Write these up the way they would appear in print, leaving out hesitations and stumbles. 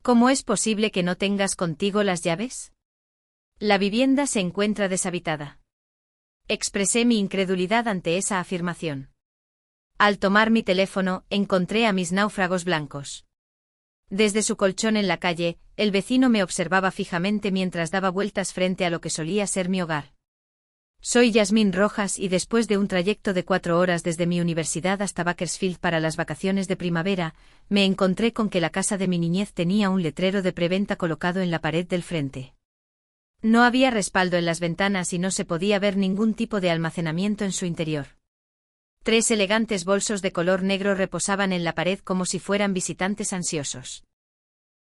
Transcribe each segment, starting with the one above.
¿Cómo es posible que no tengas contigo las llaves? La vivienda se encuentra deshabitada. Expresé mi incredulidad ante esa afirmación. Al tomar mi teléfono, encontré a mis náufragos blancos. Desde su colchón en la calle, el vecino me observaba fijamente mientras daba vueltas frente a lo que solía ser mi hogar. Soy Yasmín Rojas y después de un trayecto de 4 horas desde mi universidad hasta Bakersfield para las vacaciones de primavera, me encontré con que la casa de mi niñez tenía un letrero de preventa colocado en la pared del frente. No había respaldo en las ventanas y no se podía ver ningún tipo de almacenamiento en su interior. 3 elegantes bolsos de color negro reposaban en la pared como si fueran visitantes ansiosos.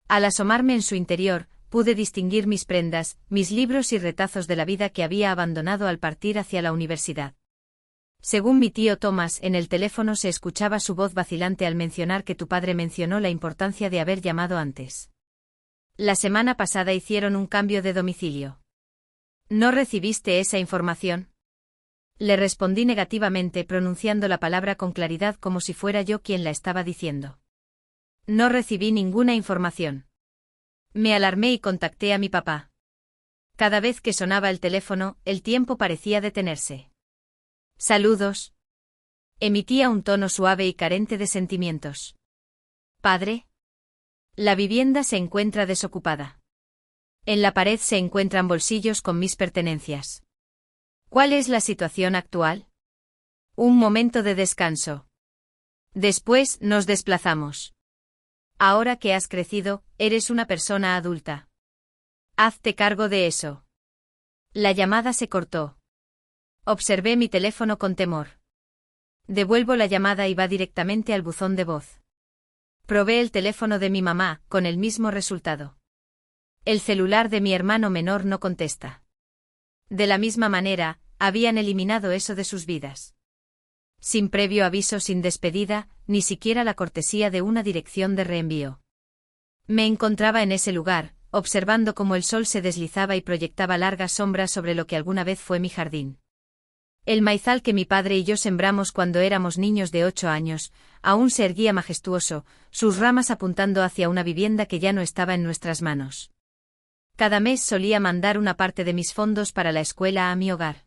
Al asomarme en su interior, pude distinguir mis prendas, mis libros y retazos de la vida que había abandonado al partir hacia la universidad. Según mi tío Thomas, en el teléfono se escuchaba su voz vacilante al mencionar que tu padre mencionó la importancia de haber llamado antes. La semana pasada hicieron un cambio de domicilio. ¿No recibiste esa información? Le respondí negativamente, pronunciando la palabra con claridad como si fuera yo quien la estaba diciendo. No recibí ninguna información. Me alarmé y contacté a mi papá. Cada vez que sonaba el teléfono, el tiempo parecía detenerse. Saludos. Emitía un tono suave y carente de sentimientos. ¿Padre? La vivienda se encuentra desocupada. En la pared se encuentran bolsillos con mis pertenencias. ¿Cuál es la situación actual? Un momento de descanso. Después nos desplazamos. Ahora que has crecido, eres una persona adulta. Hazte cargo de eso. La llamada se cortó. Observé mi teléfono con temor. Devuelvo la llamada y va directamente al buzón de voz. Probé el teléfono de mi mamá, con el mismo resultado. El celular de mi hermano menor no contesta. De la misma manera, habían eliminado eso de sus vidas. Sin previo aviso, sin despedida, ni siquiera la cortesía de una dirección de reenvío. Me encontraba en ese lugar, observando cómo el sol se deslizaba y proyectaba largas sombras sobre lo que alguna vez fue mi jardín. El maizal que mi padre y yo sembramos cuando éramos niños de 8 años, aún se erguía majestuoso, sus ramas apuntando hacia una vivienda que ya no estaba en nuestras manos. Cada mes solía mandar una parte de mis fondos para la escuela a mi hogar.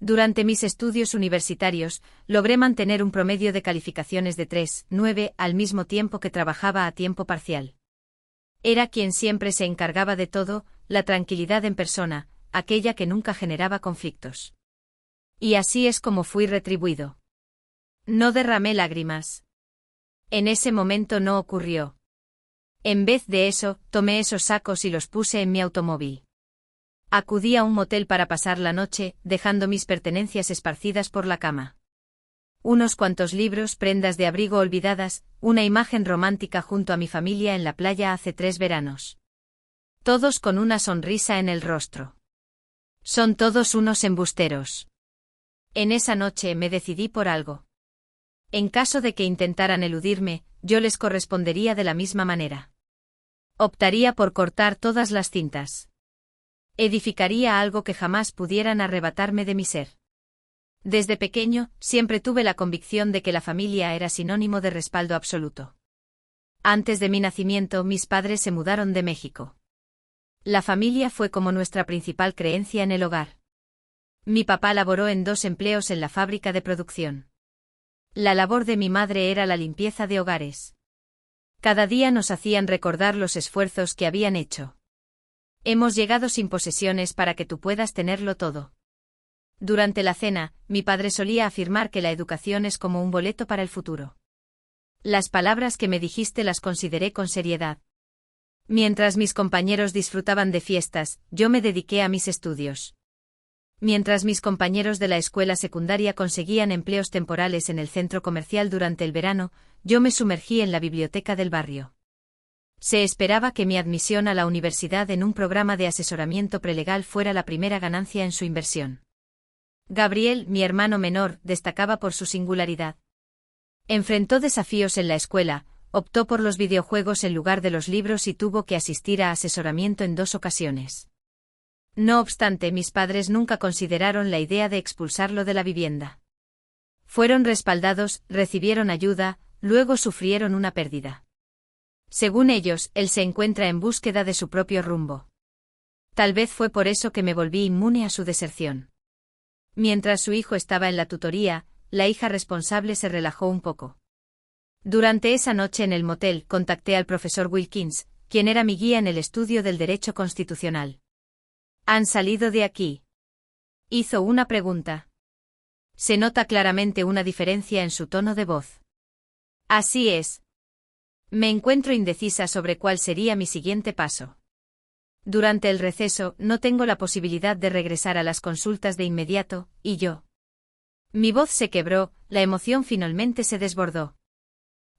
Durante mis estudios universitarios, logré mantener un promedio de calificaciones de 3,9 al mismo tiempo que trabajaba a tiempo parcial. Era quien siempre se encargaba de todo, la tranquilidad en persona, aquella que nunca generaba conflictos. Y así es como fui retribuido. No derramé lágrimas. En ese momento no ocurrió. En vez de eso, tomé esos sacos y los puse en mi automóvil. Acudí a un motel para pasar la noche, dejando mis pertenencias esparcidas por la cama. Unos cuantos libros, prendas de abrigo olvidadas, una imagen romántica junto a mi familia en la playa hace 3 veranos. Todos con una sonrisa en el rostro. Son todos unos embusteros. En esa noche me decidí por algo. En caso de que intentaran eludirme, yo les correspondería de la misma manera. Optaría por cortar todas las cintas. Edificaría algo que jamás pudieran arrebatarme de mi ser. Desde pequeño, siempre tuve la convicción de que la familia era sinónimo de respaldo absoluto. Antes de mi nacimiento, mis padres se mudaron de México. La familia fue como nuestra principal creencia en el hogar. Mi papá laboró en 2 empleos en la fábrica de producción. La labor de mi madre era la limpieza de hogares. Cada día nos hacían recordar los esfuerzos que habían hecho. Hemos llegado sin posesiones para que tú puedas tenerlo todo. Durante la cena, mi padre solía afirmar que la educación es como un boleto para el futuro. Las palabras que me dijiste las consideré con seriedad. Mientras mis compañeros disfrutaban de fiestas, yo me dediqué a mis estudios. Mientras mis compañeros de la escuela secundaria conseguían empleos temporales en el centro comercial durante el verano, yo me sumergí en la biblioteca del barrio. Se esperaba que mi admisión a la universidad en un programa de asesoramiento prelegal fuera la primera ganancia en su inversión. Gabriel, mi hermano menor, destacaba por su singularidad. Enfrentó desafíos en la escuela, optó por los videojuegos en lugar de los libros y tuvo que asistir a asesoramiento en 2 ocasiones. No obstante, mis padres nunca consideraron la idea de expulsarlo de la vivienda. Fueron respaldados, recibieron ayuda, luego sufrieron una pérdida. Según ellos, él se encuentra en búsqueda de su propio rumbo. Tal vez fue por eso que me volví inmune a su deserción. Mientras su hijo estaba en la tutoría, la hija responsable se relajó un poco. Durante esa noche en el motel contacté al profesor Wilkins, quien era mi guía en el estudio del derecho constitucional. ¿Han salido de aquí? Hizo una pregunta. Se nota claramente una diferencia en su tono de voz. Así es. Me encuentro indecisa sobre cuál sería mi siguiente paso. Durante el receso no tengo la posibilidad de regresar a las consultas de inmediato, y yo. Mi voz se quebró, la emoción finalmente se desbordó.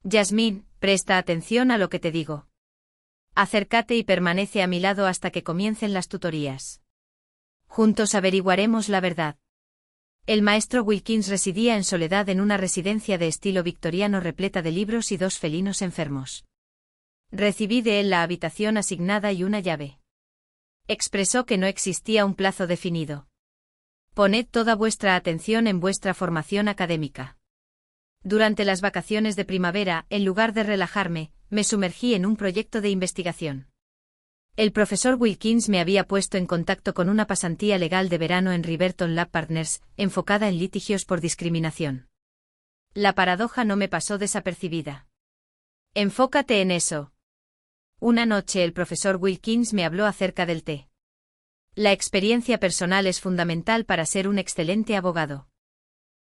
Yasmín, presta atención a lo que te digo. Acércate y permanece a mi lado hasta que comiencen las tutorías. Juntos averiguaremos la verdad. El maestro Wilkins residía en soledad en una residencia de estilo victoriano repleta de libros y 2 felinos enfermos. Recibí de él la habitación asignada y una llave. Expresó que no existía un plazo definido. Poned toda vuestra atención en vuestra formación académica. Durante las vacaciones de primavera, en lugar de relajarme, me sumergí en un proyecto de investigación. El profesor Wilkins me había puesto en contacto con una pasantía legal de verano en Riverton Law Partners, enfocada en litigios por discriminación. La paradoja no me pasó desapercibida. Enfócate en eso. Una noche el profesor Wilkins me habló acerca del té. La experiencia personal es fundamental para ser un excelente abogado.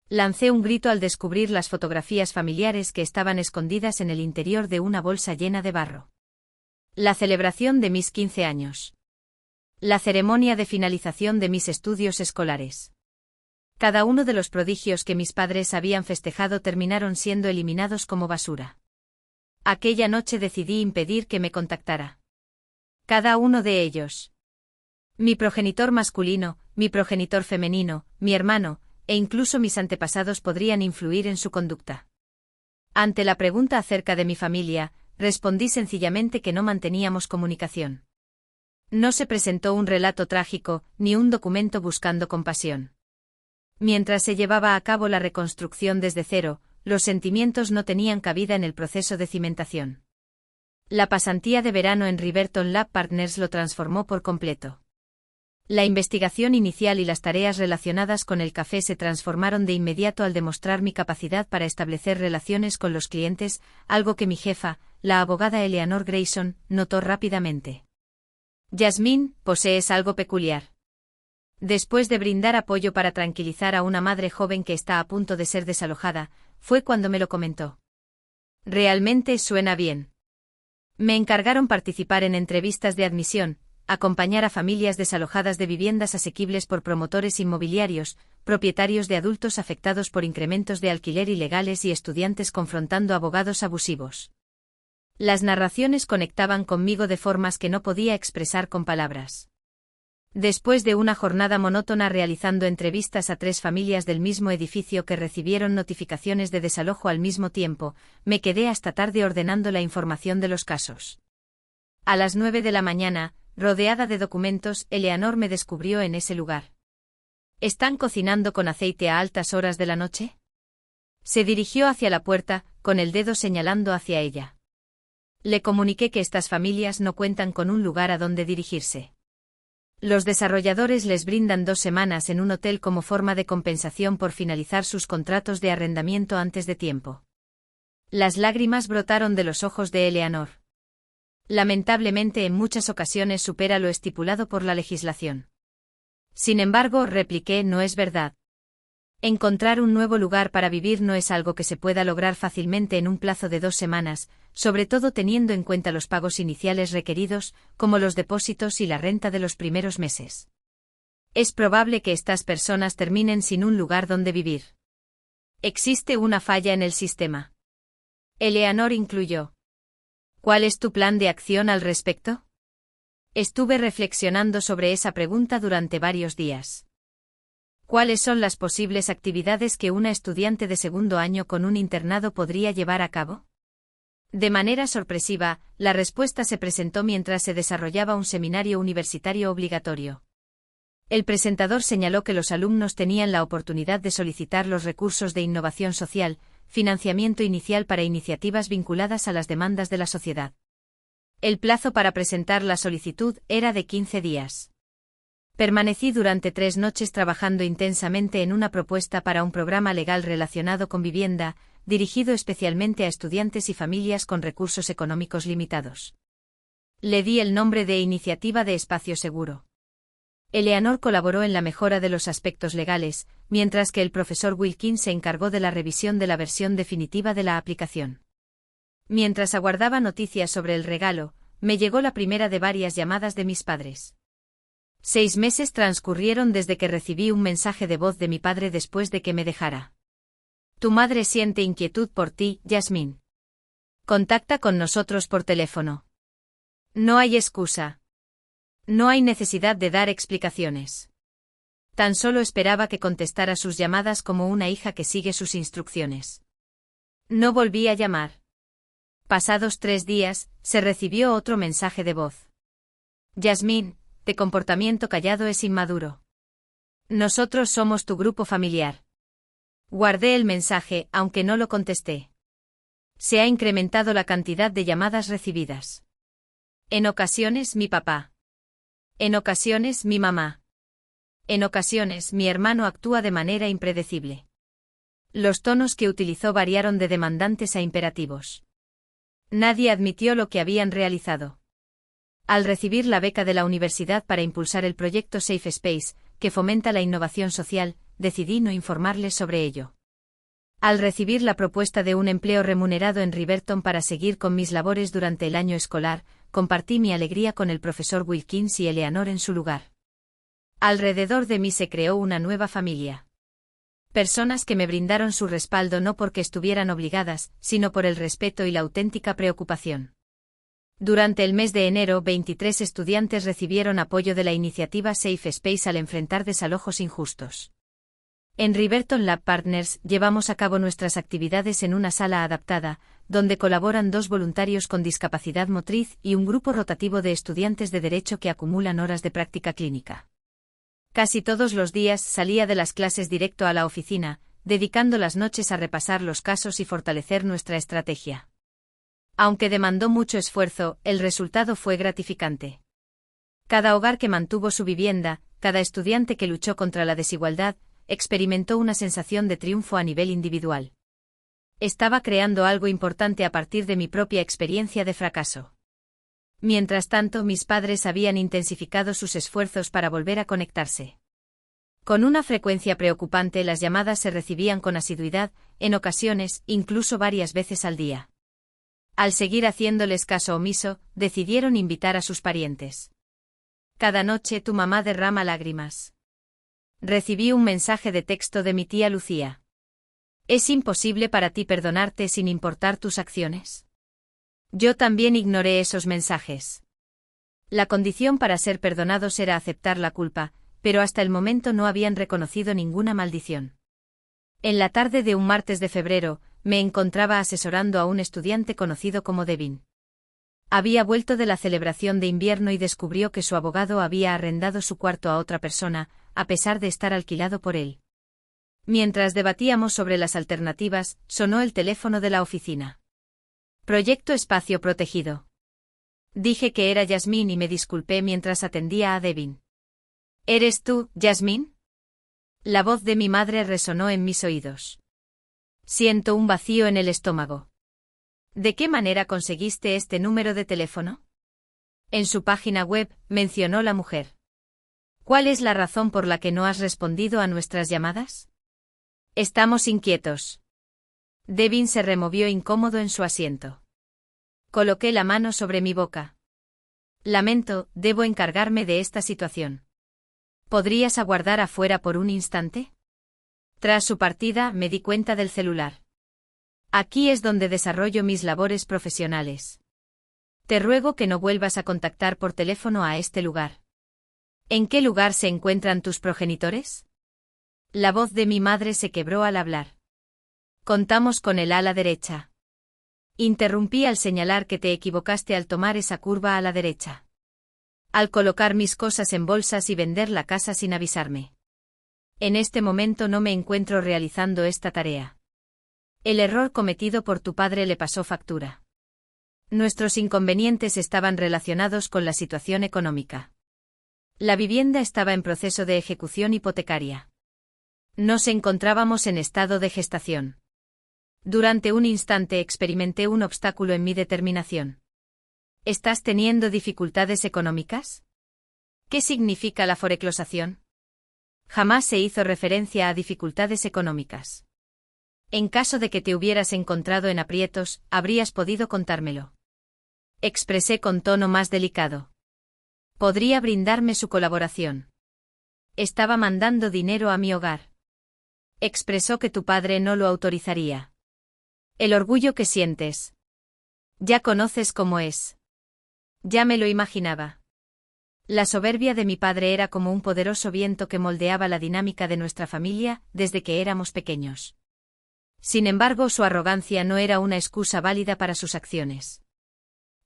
Lancé un grito al descubrir las fotografías familiares que estaban escondidas en el interior de una bolsa llena de barro. La celebración de mis 15 años. La ceremonia de finalización de mis estudios escolares. Cada uno de los prodigios que mis padres habían festejado terminaron siendo eliminados como basura. Aquella noche decidí impedir que me contactara. Cada uno de ellos. Mi progenitor masculino, mi progenitor femenino, mi hermano, e incluso mis antepasados podrían influir en su conducta. Ante la pregunta acerca de mi familia, respondí sencillamente que no manteníamos comunicación. No se presentó un relato trágico, ni un documento buscando compasión. Mientras se llevaba a cabo la reconstrucción desde cero, los sentimientos no tenían cabida en el proceso de cimentación. La pasantía de verano en Riverton Law Partners lo transformó por completo. La investigación inicial y las tareas relacionadas con el café se transformaron de inmediato al demostrar mi capacidad para establecer relaciones con los clientes, algo que mi jefa, la abogada Eleanor Grayson, notó rápidamente. Yasmín, posees algo peculiar. Después de brindar apoyo para tranquilizar a una madre joven que está a punto de ser desalojada, fue cuando me lo comentó. Realmente suena bien. Me encargaron participar en entrevistas de admisión, acompañar a familias desalojadas de viviendas asequibles por promotores inmobiliarios, propietarios de adultos afectados por incrementos de alquiler ilegales y estudiantes confrontando abogados abusivos. Las narraciones conectaban conmigo de formas que no podía expresar con palabras. Después de una jornada monótona realizando entrevistas a 3 familias del mismo edificio que recibieron notificaciones de desalojo al mismo tiempo, me quedé hasta tarde ordenando la información de los casos. A las 9 de la mañana, rodeada de documentos, Eleanor me descubrió en ese lugar. ¿Están cocinando con aceite a altas horas de la noche? Se dirigió hacia la puerta, con el dedo señalando hacia ella. Le comuniqué que estas familias no cuentan con un lugar a donde dirigirse. Los desarrolladores les brindan 2 semanas en un hotel como forma de compensación por finalizar sus contratos de arrendamiento antes de tiempo. Las lágrimas brotaron de los ojos de Eleanor. Lamentablemente en muchas ocasiones supera lo estipulado por la legislación. Sin embargo, repliqué, no es verdad. Encontrar un nuevo lugar para vivir no es algo que se pueda lograr fácilmente en un plazo de 2 semanas, sobre todo teniendo en cuenta los pagos iniciales requeridos, como los depósitos y la renta de los primeros meses. Es probable que estas personas terminen sin un lugar donde vivir. Existe una falla en el sistema. Eleanor incluyó. ¿Cuál es tu plan de acción al respecto? Estuve reflexionando sobre esa pregunta durante varios días. ¿Cuáles son las posibles actividades que una estudiante de segundo año con un internado podría llevar a cabo? De manera sorpresiva, la respuesta se presentó mientras se desarrollaba un seminario universitario obligatorio. El presentador señaló que los alumnos tenían la oportunidad de solicitar los recursos de innovación social, financiamiento inicial para iniciativas vinculadas a las demandas de la sociedad. El plazo para presentar la solicitud era de 15 días. Permanecí durante 3 noches trabajando intensamente en una propuesta para un programa legal relacionado con vivienda, dirigido especialmente a estudiantes y familias con recursos económicos limitados. Le di el nombre de Iniciativa de Espacio Seguro. Eleanor colaboró en la mejora de los aspectos legales, mientras que el profesor Wilkins se encargó de la revisión de la versión definitiva de la aplicación. Mientras aguardaba noticias sobre el regalo, me llegó la primera de varias llamadas de mis padres. 6 meses transcurrieron desde que recibí un mensaje de voz de mi padre después de que me dejara. Tu madre siente inquietud por ti, Yasmín. Contacta con nosotros por teléfono. No hay excusa. No hay necesidad de dar explicaciones. Tan solo esperaba que contestara sus llamadas como una hija que sigue sus instrucciones. No volví a llamar. Pasados 3 días, se recibió otro mensaje de voz. Yasmín, de comportamiento callado es inmaduro. Nosotros somos tu grupo familiar. Guardé el mensaje, aunque no lo contesté. Se ha incrementado la cantidad de llamadas recibidas. En ocasiones mi papá. En ocasiones mi mamá. En ocasiones mi hermano actúa de manera impredecible. Los tonos que utilizó variaron de demandantes a imperativos. Nadie admitió lo que habían realizado. Al recibir la beca de la universidad para impulsar el proyecto Safe Space, que fomenta la innovación social, decidí no informarles sobre ello. Al recibir la propuesta de un empleo remunerado en Riverton para seguir con mis labores durante el año escolar, compartí mi alegría con el profesor Wilkins y Eleanor en su lugar. Alrededor de mí se creó una nueva familia. Personas que me brindaron su respaldo no porque estuvieran obligadas, sino por el respeto y la auténtica preocupación. Durante el mes de enero, 23 estudiantes recibieron apoyo de la iniciativa Safe Space al enfrentar desalojos injustos. En Riverton Lab Partners llevamos a cabo nuestras actividades en una sala adaptada, donde colaboran 2 voluntarios con discapacidad motriz y un grupo rotativo de estudiantes de derecho que acumulan horas de práctica clínica. Casi todos los días salía de las clases directo a la oficina, dedicando las noches a repasar los casos y fortalecer nuestra estrategia. Aunque demandó mucho esfuerzo, el resultado fue gratificante. Cada hogar que mantuvo su vivienda, cada estudiante que luchó contra la desigualdad, experimentó una sensación de triunfo a nivel individual. Estaba creando algo importante a partir de mi propia experiencia de fracaso. Mientras tanto, mis padres habían intensificado sus esfuerzos para volver a conectarse. Con una frecuencia preocupante, las llamadas se recibían con asiduidad, en ocasiones, incluso varias veces al día. Al seguir haciéndoles caso omiso, decidieron invitar a sus parientes. Cada noche tu mamá derrama lágrimas. Recibí un mensaje de texto de mi tía Lucía. ¿Es imposible para ti perdonarte sin importar tus acciones? Yo también ignoré esos mensajes. La condición para ser perdonados era aceptar la culpa, pero hasta el momento no habían reconocido ninguna maldición. En la tarde de un martes de febrero, me encontraba asesorando a un estudiante conocido como Devin. Había vuelto de la celebración de invierno y descubrió que su abogado había arrendado su cuarto a otra persona, a pesar de estar alquilado por él. Mientras debatíamos sobre las alternativas, sonó el teléfono de la oficina. Proyecto Espacio Protegido. Dije que era Yasmín y me disculpé mientras atendía a Devin. ¿Eres tú, Yasmín? La voz de mi madre resonó en mis oídos. Siento un vacío en el estómago. ¿De qué manera conseguiste este número de teléfono? En su página web, mencionó la mujer. ¿Cuál es la razón por la que no has respondido a nuestras llamadas? Estamos inquietos. Devin se removió incómodo en su asiento. Coloqué la mano sobre mi boca. Lamento, debo encargarme de esta situación. ¿Podrías aguardar afuera por un instante? Tras su partida, me di cuenta del celular. Aquí es donde desarrollo mis labores profesionales. Te ruego que no vuelvas a contactar por teléfono a este lugar. ¿En qué lugar se encuentran tus progenitores? La voz de mi madre se quebró al hablar. Contamos con el ala derecha. Interrumpí al señalar que te equivocaste al tomar esa curva a la derecha. Al colocar mis cosas en bolsas y vender la casa sin avisarme. En este momento no me encuentro realizando esta tarea. El error cometido por tu padre le pasó factura. Nuestros inconvenientes estaban relacionados con la situación económica. La vivienda estaba en proceso de ejecución hipotecaria. Nos encontrábamos en estado de gestación. Durante un instante experimenté un obstáculo en mi determinación. ¿Estás teniendo dificultades económicas? ¿Qué significa la foreclosación? Jamás se hizo referencia a dificultades económicas. En caso de que te hubieras encontrado en aprietos, habrías podido contármelo. Expresé con tono más delicado. Podría brindarme su colaboración. Estaba mandando dinero a mi hogar. Expresó que tu padre no lo autorizaría. El orgullo que sientes. Ya conoces cómo es. Ya me lo imaginaba. La soberbia de mi padre era como un poderoso viento que moldeaba la dinámica de nuestra familia desde que éramos pequeños. Sin embargo, su arrogancia no era una excusa válida para sus acciones.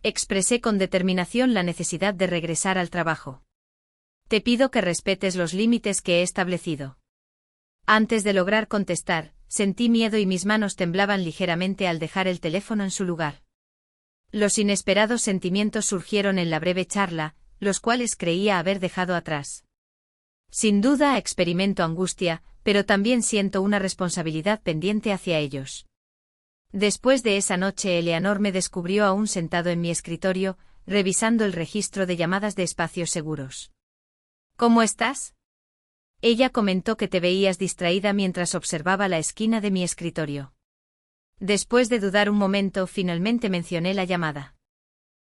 Expresé con determinación la necesidad de regresar al trabajo. Te pido que respetes los límites que he establecido. Antes de lograr contestar, sentí miedo y mis manos temblaban ligeramente al dejar el teléfono en su lugar. Los inesperados sentimientos surgieron en la breve charla, los cuales creía haber dejado atrás. Sin duda experimento angustia, pero también siento una responsabilidad pendiente hacia ellos. Después de esa noche, Eleanor me descubrió aún sentado en mi escritorio, revisando el registro de llamadas de espacios seguros. ¿Cómo estás? Ella comentó que te veías distraída mientras observaba la esquina de mi escritorio. Después de dudar un momento, finalmente mencioné la llamada.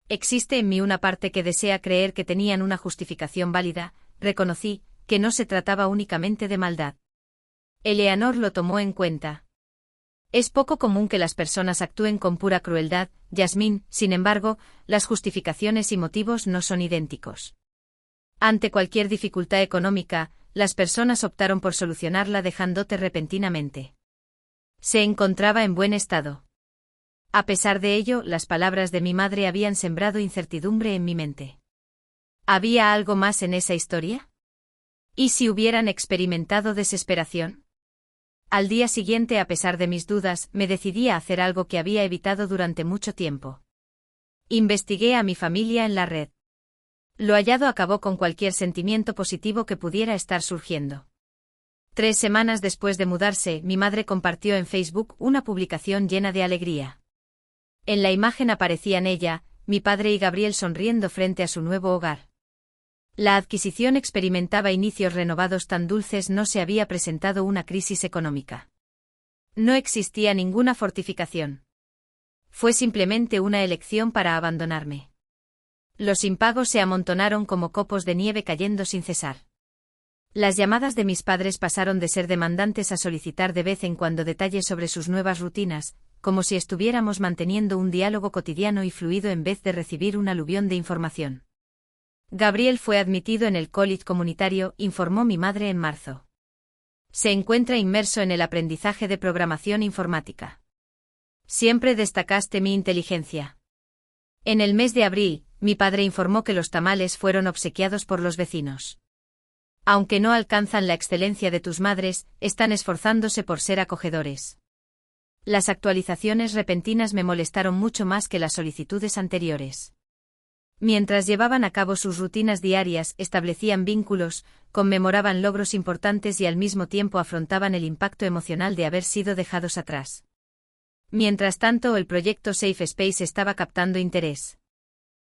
Existe en mí una parte que desea creer que tenían una justificación válida, reconocí, que no se trataba únicamente de maldad. Eleanor lo tomó en cuenta. Es poco común que las personas actúen con pura crueldad, Yasmín, sin embargo, las justificaciones y motivos no son idénticos. Ante cualquier dificultad económica, las personas optaron por solucionarla dejándote repentinamente. Se encontraba en buen estado. A pesar de ello, las palabras de mi madre habían sembrado incertidumbre en mi mente. ¿Había algo más en esa historia? ¿Y si hubieran experimentado desesperación? Al día siguiente, a pesar de mis dudas, me decidí a hacer algo que había evitado durante mucho tiempo. Investigué a mi familia en la red. Lo hallado acabó con cualquier sentimiento positivo que pudiera estar surgiendo. 3 semanas después de mudarse, mi madre compartió en Facebook una publicación llena de alegría. En la imagen aparecían ella, mi padre y Gabriel sonriendo frente a su nuevo hogar. La adquisición experimentaba inicios renovados tan dulces, no se había presentado una crisis económica. No existía ninguna fortificación. Fue simplemente una elección para abandonarme. Los impagos se amontonaron como copos de nieve cayendo sin cesar. Las llamadas de mis padres pasaron de ser demandantes a solicitar de vez en cuando detalles sobre sus nuevas rutinas, como si estuviéramos manteniendo un diálogo cotidiano y fluido en vez de recibir un aluvión de información. Gabriel fue admitido en el college comunitario, informó mi madre en marzo. Se encuentra inmerso en el aprendizaje de programación informática. Siempre destacaste mi inteligencia. En el mes de abril, mi padre informó que los tamales fueron obsequiados por los vecinos. Aunque no alcanzan la excelencia de tus madres, están esforzándose por ser acogedores. Las actualizaciones repentinas me molestaron mucho más que las solicitudes anteriores. Mientras llevaban a cabo sus rutinas diarias, establecían vínculos, conmemoraban logros importantes y al mismo tiempo afrontaban el impacto emocional de haber sido dejados atrás. Mientras tanto, el proyecto Safe Space estaba captando interés.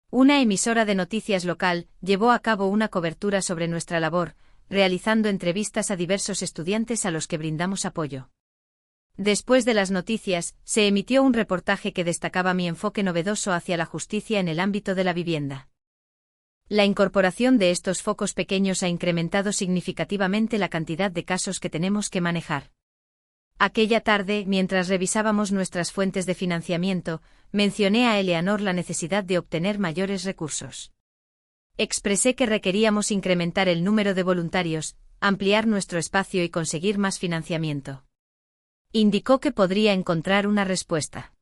Una emisora de noticias local llevó a cabo una cobertura sobre nuestra labor, realizando entrevistas a diversos estudiantes a los que brindamos apoyo. Después de las noticias, se emitió un reportaje que destacaba mi enfoque novedoso hacia la justicia en el ámbito de la vivienda. La incorporación de estos focos pequeños ha incrementado significativamente la cantidad de casos que tenemos que manejar. Aquella tarde, mientras revisábamos nuestras fuentes de financiamiento, mencioné a Eleanor la necesidad de obtener mayores recursos. Expresé que requeríamos incrementar el número de voluntarios, ampliar nuestro espacio y conseguir más financiamiento. Indicó que podría encontrar una respuesta.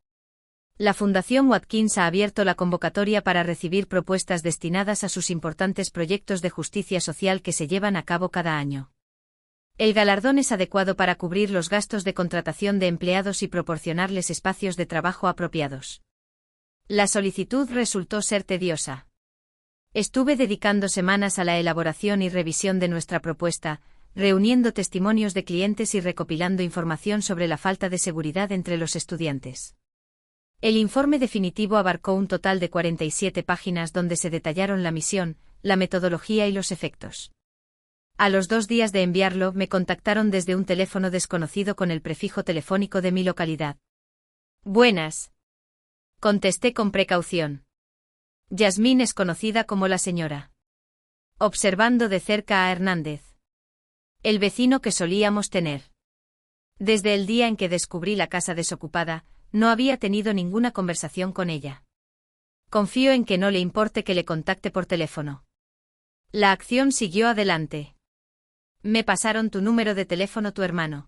La Fundación Watkins ha abierto la convocatoria para recibir propuestas destinadas a sus importantes proyectos de justicia social que se llevan a cabo cada año. El galardón es adecuado para cubrir los gastos de contratación de empleados y proporcionarles espacios de trabajo apropiados. La solicitud resultó ser tediosa. Estuve dedicando semanas a la elaboración y revisión de nuestra propuesta, reuniendo testimonios de clientes y recopilando información sobre la falta de seguridad entre los estudiantes. El informe definitivo abarcó un total de 47 páginas donde se detallaron la misión, la metodología y los efectos. A los 2 días de enviarlo me contactaron desde un teléfono desconocido con el prefijo telefónico de mi localidad. Buenas. Contesté con precaución. Yasmín es conocida como la señora. Observando de cerca a Hernández. El vecino que solíamos tener. Desde el día en que descubrí la casa desocupada, no había tenido ninguna conversación con ella. Confío en que no le importe que le contacte por teléfono. La acción siguió adelante. Me pasaron tu número de teléfono tu hermano.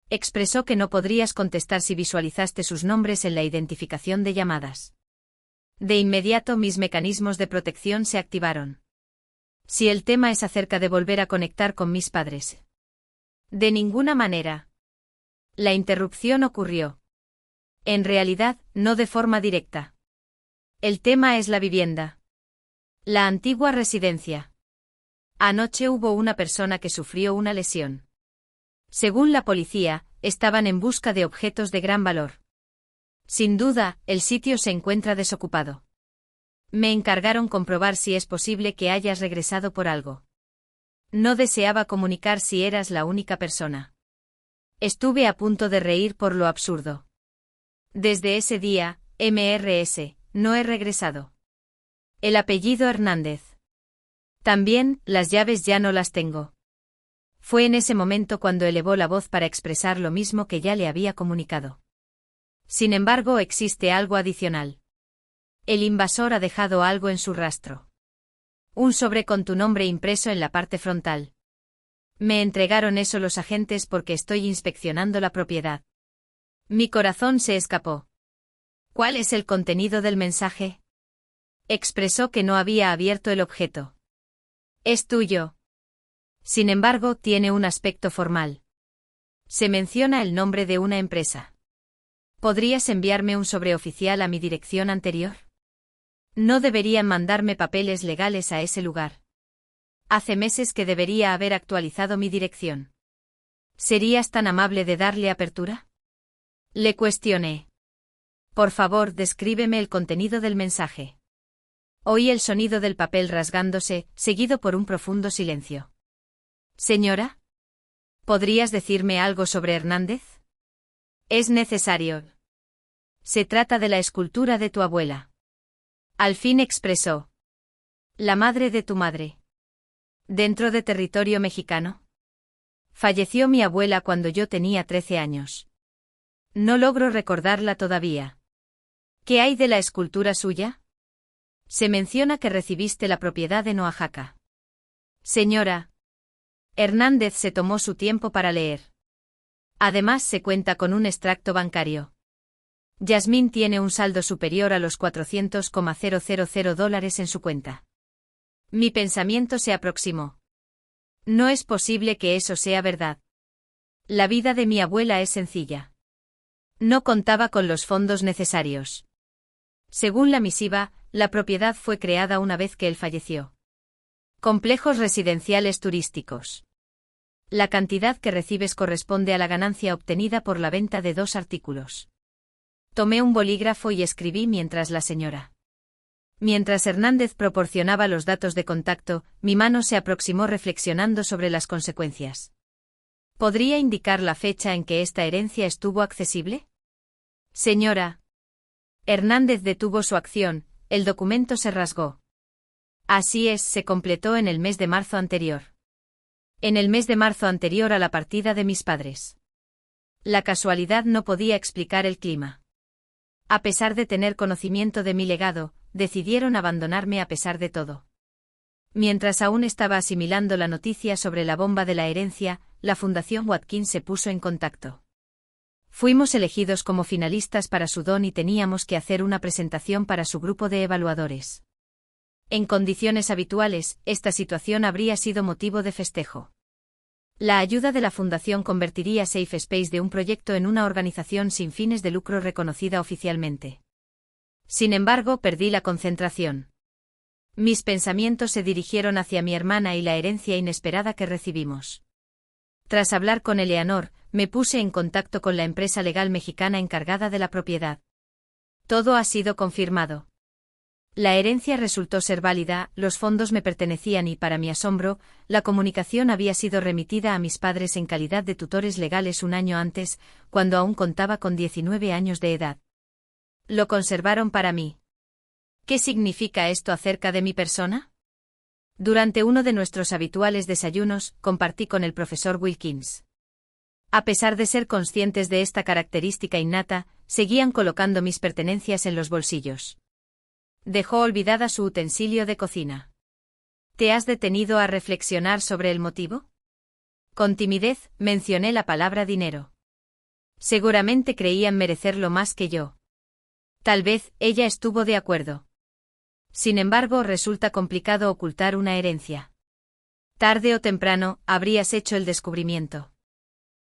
Expresó que no podrías contestar si visualizaste sus nombres en la identificación de llamadas. De inmediato mis mecanismos de protección se activaron. Si el tema es acerca de volver a conectar con mis padres. De ninguna manera. La interrupción ocurrió. En realidad, no de forma directa. El tema es la vivienda. La antigua residencia. Anoche hubo una persona que sufrió una lesión. Según la policía, estaban en busca de objetos de gran valor. Sin duda, el sitio se encuentra desocupado. Me encargaron comprobar si es posible que hayas regresado por algo. No deseaba comunicar si eras la única persona. Estuve a punto de reír por lo absurdo. Desde ese día, Mrs., no he regresado. El apellido Hernández. También, las llaves ya no las tengo. Fue en ese momento cuando elevó la voz para expresar lo mismo que ya le había comunicado. Sin embargo, existe algo adicional. El invasor ha dejado algo en su rastro. Un sobre con tu nombre impreso en la parte frontal. Me entregaron eso los agentes porque estoy inspeccionando la propiedad. Mi corazón se escapó. ¿Cuál es el contenido del mensaje? Expresó que no había abierto el objeto. Es tuyo. Sin embargo, tiene un aspecto formal. Se menciona el nombre de una empresa. ¿Podrías enviarme un sobre oficial a mi dirección anterior? No deberían mandarme papeles legales a ese lugar. Hace meses que debería haber actualizado mi dirección. ¿Serías tan amable de darle apertura? Le cuestioné. Por favor, descríbeme el contenido del mensaje. Oí el sonido del papel rasgándose, seguido por un profundo silencio. Señora, ¿podrías decirme algo sobre Hernández? Es necesario. Se trata de la escultura de tu abuela. Al fin expresó. La madre de tu madre. ¿Dentro de territorio mexicano? Falleció mi abuela cuando yo tenía 13 años. No logro recordarla todavía. ¿Qué hay de la escultura suya? Se menciona que recibiste la propiedad en Oaxaca. Señora. Hernández se tomó su tiempo para leer. Además se cuenta con un extracto bancario. Yasmín tiene un saldo superior a los $400,000 en su cuenta. Mi pensamiento se aproximó. No es posible que eso sea verdad. La vida de mi abuela es sencilla. No contaba con los fondos necesarios. Según la misiva, la propiedad fue creada una vez que él falleció. Complejos residenciales turísticos. La cantidad que recibes corresponde a la ganancia obtenida por la venta de 2 artículos. Tomé un bolígrafo y escribí mientras la señora. Mientras Hernández proporcionaba los datos de contacto, mi mano se aproximó reflexionando sobre las consecuencias. ¿Podría indicar la fecha en que esta herencia estuvo accesible? Señora. Hernández detuvo su acción, el documento se rasgó. Así es, se completó en el mes de marzo anterior. En el mes de marzo anterior a la partida de mis padres. La casualidad no podía explicar el clima. A pesar de tener conocimiento de mi legado, decidieron abandonarme a pesar de todo. Mientras aún estaba asimilando la noticia sobre la bomba de la herencia, la Fundación Watkins se puso en contacto. Fuimos elegidos como finalistas para su don y teníamos que hacer una presentación para su grupo de evaluadores. En condiciones habituales, esta situación habría sido motivo de festejo. La ayuda de la Fundación convertiría Safe Space de un proyecto en una organización sin fines de lucro reconocida oficialmente. Sin embargo, perdí la concentración. Mis pensamientos se dirigieron hacia mi hermana y la herencia inesperada que recibimos. Tras hablar con Eleanor, me puse en contacto con la empresa legal mexicana encargada de la propiedad. Todo ha sido confirmado. La herencia resultó ser válida, los fondos me pertenecían y, para mi asombro, la comunicación había sido remitida a mis padres en calidad de tutores legales un año antes, cuando aún contaba con 19 años de edad. Lo conservaron para mí. ¿Qué significa esto acerca de mi persona? Durante uno de nuestros habituales desayunos, compartí con el profesor Wilkins. A pesar de ser conscientes de esta característica innata, seguían colocando mis pertenencias en los bolsillos. Dejó olvidada su utensilio de cocina. ¿Te has detenido a reflexionar sobre el motivo? Con timidez, mencioné la palabra dinero. Seguramente creían merecerlo más que yo. Tal vez, ella estuvo de acuerdo. Sin embargo, resulta complicado ocultar una herencia. Tarde o temprano, habrías hecho el descubrimiento.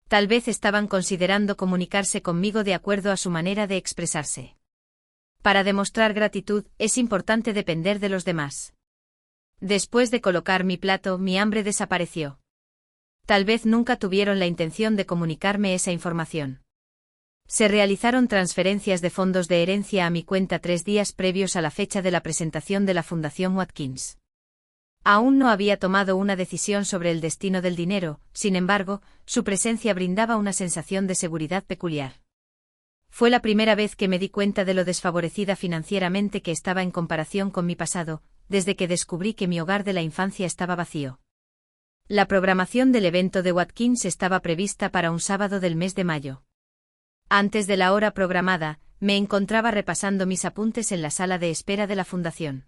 Tal vez estaban considerando comunicarse conmigo de acuerdo a su manera de expresarse. Para demostrar gratitud, es importante depender de los demás. Después de colocar mi plato, mi hambre desapareció. Tal vez nunca tuvieron la intención de comunicarme esa información. Se realizaron transferencias de fondos de herencia a mi cuenta 3 días previos a la fecha de la presentación de la Fundación Watkins. Aún no había tomado una decisión sobre el destino del dinero, sin embargo, su presencia brindaba una sensación de seguridad peculiar. Fue la primera vez que me di cuenta de lo desfavorecida financieramente que estaba en comparación con mi pasado, desde que descubrí que mi hogar de la infancia estaba vacío. La programación del evento de Watkins estaba prevista para un sábado del mes de mayo. Antes de la hora programada, me encontraba repasando mis apuntes en la sala de espera de la fundación.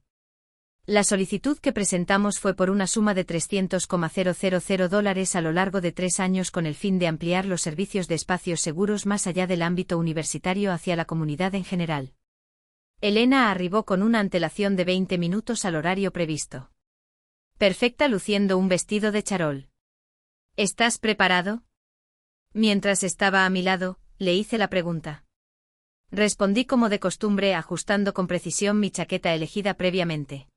La solicitud que presentamos fue por una suma de $300,000 a lo largo de 3 años con el fin de ampliar los servicios de espacios seguros más allá del ámbito universitario hacia la comunidad en general. Elena arribó con una antelación de 20 minutos al horario previsto. Perfecta, luciendo un vestido de charol. ¿Estás preparado? Mientras estaba a mi lado, le hice la pregunta. Respondí como de costumbre, ajustando con precisión mi chaqueta elegida previamente.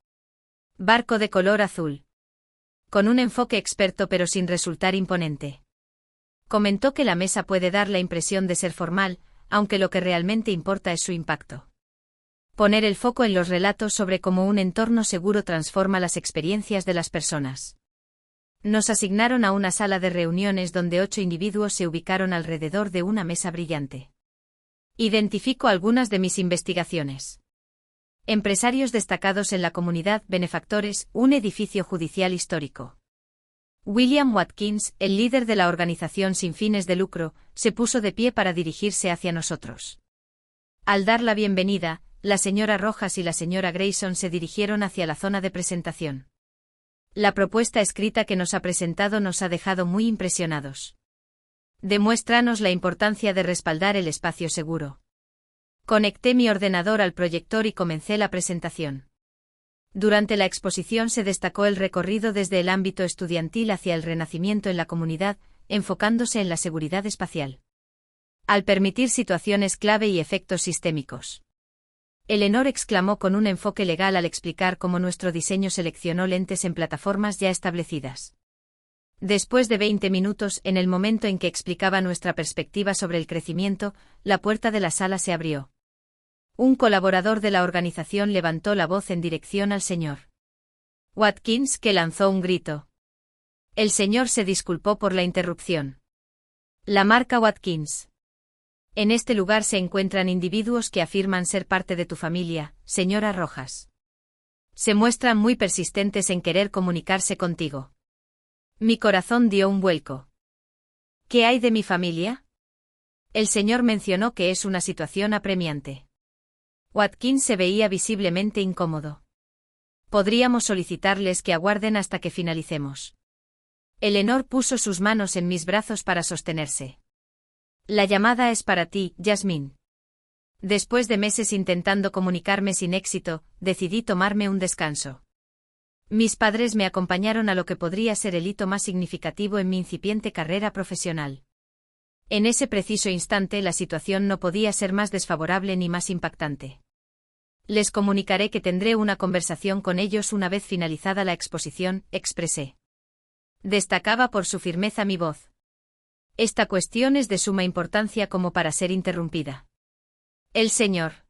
Barco de color azul. Con un enfoque experto pero sin resultar imponente. Comentó que la mesa puede dar la impresión de ser formal, aunque lo que realmente importa es su impacto. Poner el foco en los relatos sobre cómo un entorno seguro transforma las experiencias de las personas. Nos asignaron a una sala de reuniones donde 8 individuos se ubicaron alrededor de una mesa brillante. Identifico algunas de mis investigaciones. Empresarios destacados en la comunidad, benefactores, un edificio judicial histórico. William Watkins, el líder de la organización sin fines de lucro, se puso de pie para dirigirse hacia nosotros. Al dar la bienvenida, la señora Rojas y la señora Grayson se dirigieron hacia la zona de presentación. La propuesta escrita que nos ha presentado nos ha dejado muy impresionados. Demuéstranos la importancia de respaldar el espacio seguro. Conecté mi ordenador al proyector y comencé la presentación. Durante la exposición se destacó el recorrido desde el ámbito estudiantil hacia el renacimiento en la comunidad, enfocándose en la seguridad espacial. Al permitir situaciones clave y efectos sistémicos. Eleanor exclamó con un enfoque legal al explicar cómo nuestro diseño seleccionó lentes en plataformas ya establecidas. Después de 20 minutos, en el momento en que explicaba nuestra perspectiva sobre el crecimiento, la puerta de la sala se abrió. Un colaborador de la organización levantó la voz en dirección al señor Watkins, que lanzó un grito. El señor se disculpó por la interrupción. La marca Watkins. En este lugar se encuentran individuos que afirman ser parte de tu familia, señora Rojas. Se muestran muy persistentes en querer comunicarse contigo. Mi corazón dio un vuelco. ¿Qué hay de mi familia? El señor mencionó que es una situación apremiante. Watkins se veía visiblemente incómodo. Podríamos solicitarles que aguarden hasta que finalicemos. Eleanor puso sus manos en mis brazos para sostenerse. La llamada es para ti, Jasmine. Después de meses intentando comunicarme sin éxito, decidí tomarme un descanso. Mis padres me acompañaron a lo que podría ser el hito más significativo en mi incipiente carrera profesional. En ese preciso instante la situación no podía ser más desfavorable ni más impactante. Les comunicaré que tendré una conversación con ellos una vez finalizada la exposición, expresé. Destacaba por su firmeza mi voz. Esta cuestión es de suma importancia como para ser interrumpida. El señor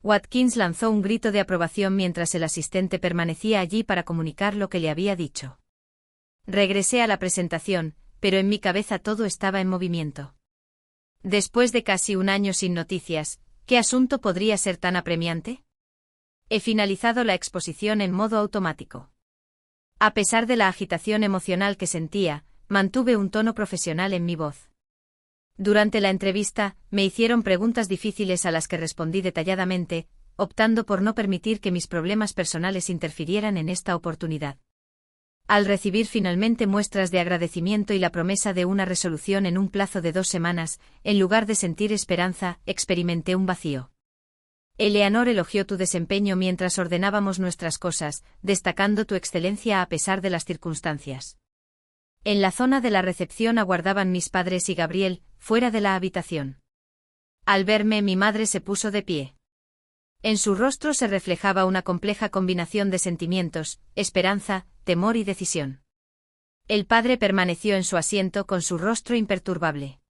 Watkins lanzó un grito de aprobación mientras el asistente permanecía allí para comunicar lo que le había dicho. Regresé a la presentación, pero en mi cabeza todo estaba en movimiento. Después de casi un año sin noticias, ¿qué asunto podría ser tan apremiante? He finalizado la exposición en modo automático. A pesar de la agitación emocional que sentía, mantuve un tono profesional en mi voz. Durante la entrevista, me hicieron preguntas difíciles a las que respondí detalladamente, optando por no permitir que mis problemas personales interfirieran en esta oportunidad. Al recibir finalmente muestras de agradecimiento y la promesa de una resolución en un plazo de 2 semanas, en lugar de sentir esperanza, experimenté un vacío. Eleanor elogió tu desempeño mientras ordenábamos nuestras cosas, destacando tu excelencia a pesar de las circunstancias. En la zona de la recepción aguardaban mis padres y Gabriel, fuera de la habitación. Al verme, mi madre se puso de pie. En su rostro se reflejaba una compleja combinación de sentimientos, esperanza, temor y decisión. El padre permaneció en su asiento con su rostro imperturbable.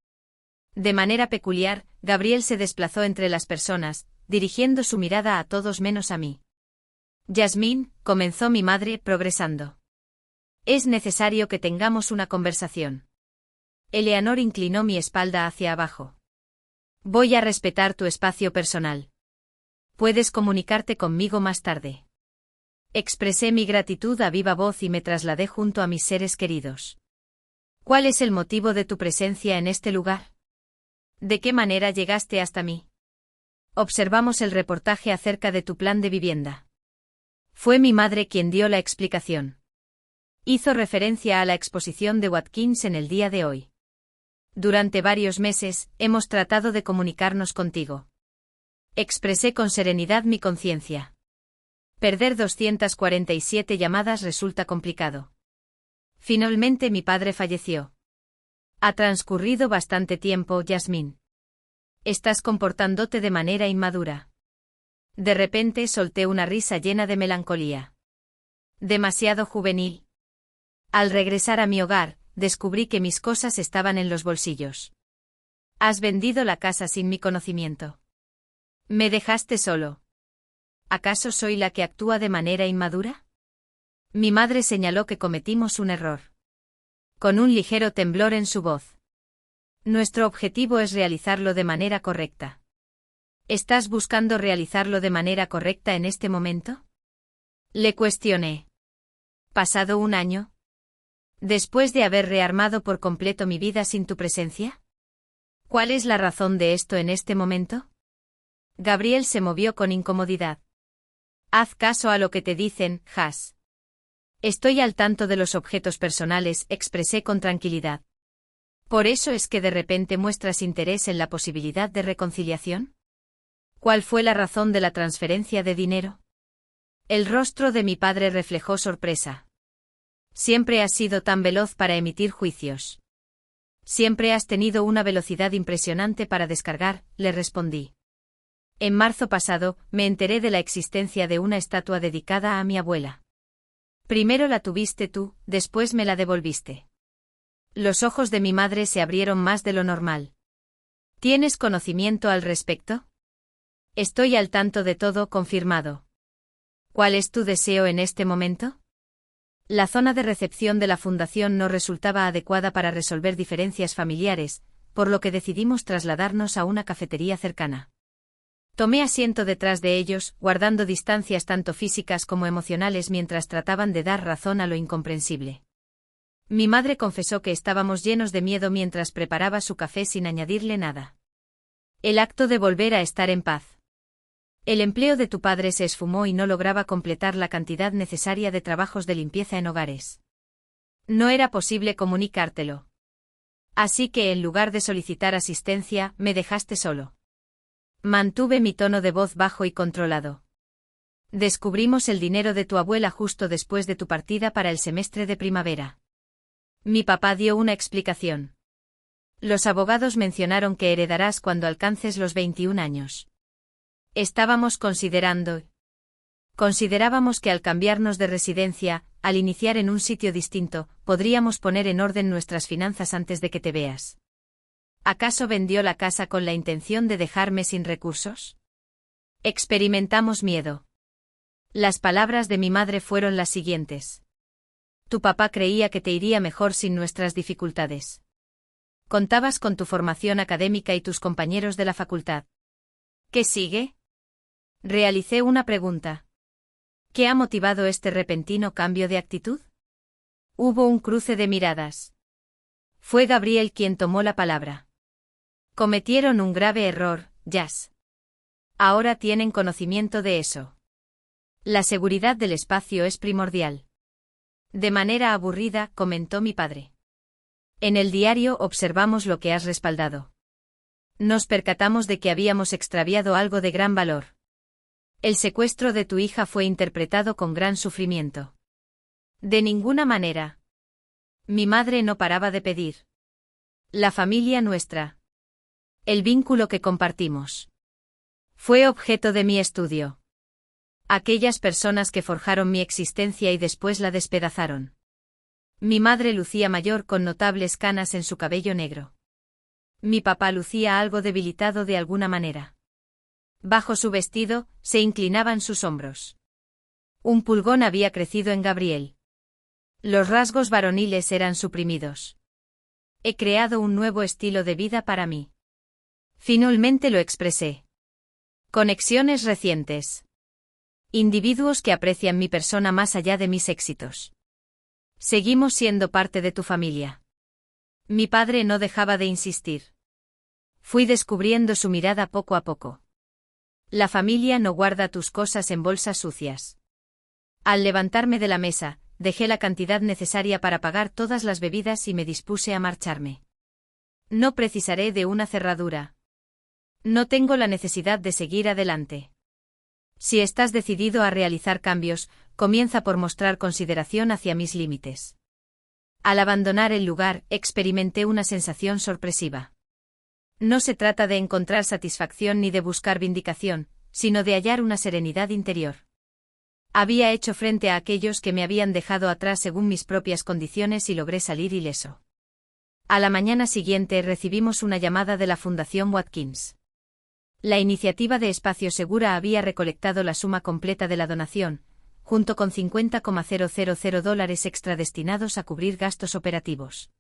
De manera peculiar, Gabriel se desplazó entre las personas, dirigiendo su mirada a todos menos a mí. Yasmín, comenzó mi madre, progresando. Es necesario que tengamos una conversación. Eleanor inclinó mi espalda hacia abajo. Voy a respetar tu espacio personal. Puedes comunicarte conmigo más tarde. Expresé mi gratitud a viva voz y me trasladé junto a mis seres queridos. ¿Cuál es el motivo de tu presencia en este lugar? ¿De qué manera llegaste hasta mí? Observamos el reportaje acerca de tu plan de vivienda. Fue mi madre quien dio la explicación. Hizo referencia a la exposición de Watkins en el día de hoy. Durante varios meses, hemos tratado de comunicarnos contigo. Expresé con serenidad mi conciencia. Perder 247 llamadas resulta complicado. Finalmente mi padre falleció. Ha transcurrido bastante tiempo, Yasmín. Estás comportándote de manera inmadura. De repente solté una risa llena de melancolía. Demasiado juvenil. Al regresar a mi hogar, descubrí que mis cosas estaban en los bolsillos. Has vendido la casa sin mi conocimiento. Me dejaste solo. ¿Acaso soy la que actúa de manera inmadura? Mi madre señaló que cometimos un error. Con un ligero temblor en su voz. Nuestro objetivo es realizarlo de manera correcta. ¿Estás buscando realizarlo de manera correcta en este momento? Le cuestioné. ¿Pasado un año? ¿Después de haber rearmado por completo mi vida sin tu presencia? ¿Cuál es la razón de esto en este momento? Gabriel se movió con incomodidad. Haz caso a lo que te dicen, Has. Estoy al tanto de los objetos personales, expresé con tranquilidad. ¿Por eso es que de repente muestras interés en la posibilidad de reconciliación? ¿Cuál fue la razón de la transferencia de dinero? El rostro de mi padre reflejó sorpresa. Siempre has sido tan veloz para emitir juicios. Siempre has tenido una velocidad impresionante para descargar, le respondí. En marzo pasado, me enteré de la existencia de una estatua dedicada a mi abuela. Primero la tuviste tú, después me la devolviste. Los ojos de mi madre se abrieron más de lo normal. ¿Tienes conocimiento al respecto? Estoy al tanto de todo, confirmado. ¿Cuál es tu deseo en este momento? La zona de recepción de la fundación no resultaba adecuada para resolver diferencias familiares, por lo que decidimos trasladarnos a una cafetería cercana. Tomé asiento detrás de ellos, guardando distancias tanto físicas como emocionales mientras trataban de dar razón a lo incomprensible. Mi madre confesó que estábamos llenos de miedo mientras preparaba su café sin añadirle nada. El acto de volver a estar en paz. El empleo de tu padre se esfumó y no lograba completar la cantidad necesaria de trabajos de limpieza en hogares. No era posible comunicártelo. Así que en lugar de solicitar asistencia, me dejaste solo. Mantuve mi tono de voz bajo y controlado. Descubrimos el dinero de tu abuela justo después de tu partida para el semestre de primavera. Mi papá dio una explicación. Los abogados mencionaron que heredarás cuando alcances los 21 años. Considerábamos que al cambiarnos de residencia, al iniciar en un sitio distinto, podríamos poner en orden nuestras finanzas antes de que te veas. ¿Acaso vendió la casa con la intención de dejarme sin recursos? Experimentamos miedo. Las palabras de mi madre fueron las siguientes. Tu papá creía que te iría mejor sin nuestras dificultades. Contabas con tu formación académica y tus compañeros de la facultad. ¿Qué sigue? Realicé una pregunta. ¿Qué ha motivado este repentino cambio de actitud? Hubo un cruce de miradas. Fue Gabriel quien tomó la palabra. Cometieron un grave error, Jazz. Ahora tienen conocimiento de eso. La seguridad del espacio es primordial. De manera aburrida, comentó mi padre. En el diario observamos lo que has respaldado. Nos percatamos de que habíamos extraviado algo de gran valor. El secuestro de tu hija fue interpretado con gran sufrimiento. De ninguna manera. Mi madre no paraba de pedir. La familia nuestra. El vínculo que compartimos. Fue objeto de mi estudio. Aquellas personas que forjaron mi existencia y después la despedazaron. Mi madre lucía mayor con notables canas en su cabello negro. Mi papá lucía algo debilitado de alguna manera. Bajo su vestido, se inclinaban sus hombros. Un pulgón había crecido en Gabriel. Los rasgos varoniles eran suprimidos. He creado un nuevo estilo de vida para mí. Finalmente lo expresé. Conexiones recientes. Individuos que aprecian mi persona más allá de mis éxitos. Seguimos siendo parte de tu familia. Mi padre no dejaba de insistir. Fui descubriendo su mirada poco a poco. La familia no guarda tus cosas en bolsas sucias. Al levantarme de la mesa, dejé la cantidad necesaria para pagar todas las bebidas y me dispuse a marcharme. No precisaré de una cerradura. No tengo la necesidad de seguir adelante. Si estás decidido a realizar cambios, comienza por mostrar consideración hacia mis límites. Al abandonar el lugar, experimenté una sensación sorpresiva. No se trata de encontrar satisfacción ni de buscar vindicación, sino de hallar una serenidad interior. Había hecho frente a aquellos que me habían dejado atrás según mis propias condiciones y logré salir ileso. A la mañana siguiente recibimos una llamada de la Fundación Watkins. La iniciativa de Espacio Segura había recolectado la suma completa de la donación, junto con $50,000 extra destinados a cubrir gastos operativos.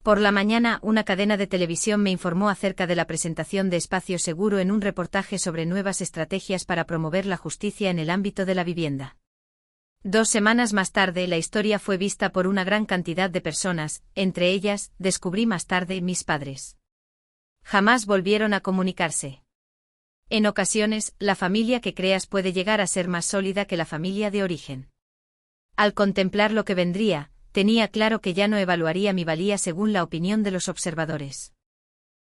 Por la mañana, una cadena de televisión me informó acerca de la presentación de Espacio Seguro en un reportaje sobre nuevas estrategias para promover la justicia en el ámbito de la vivienda. 2 semanas más tarde, la historia fue vista por una gran cantidad de personas, entre ellas, descubrí más tarde, mis padres. Jamás volvieron a comunicarse. En ocasiones, la familia que creas puede llegar a ser más sólida que la familia de origen. Al contemplar lo que vendría, tenía claro que ya no evaluaría mi valía según la opinión de los observadores.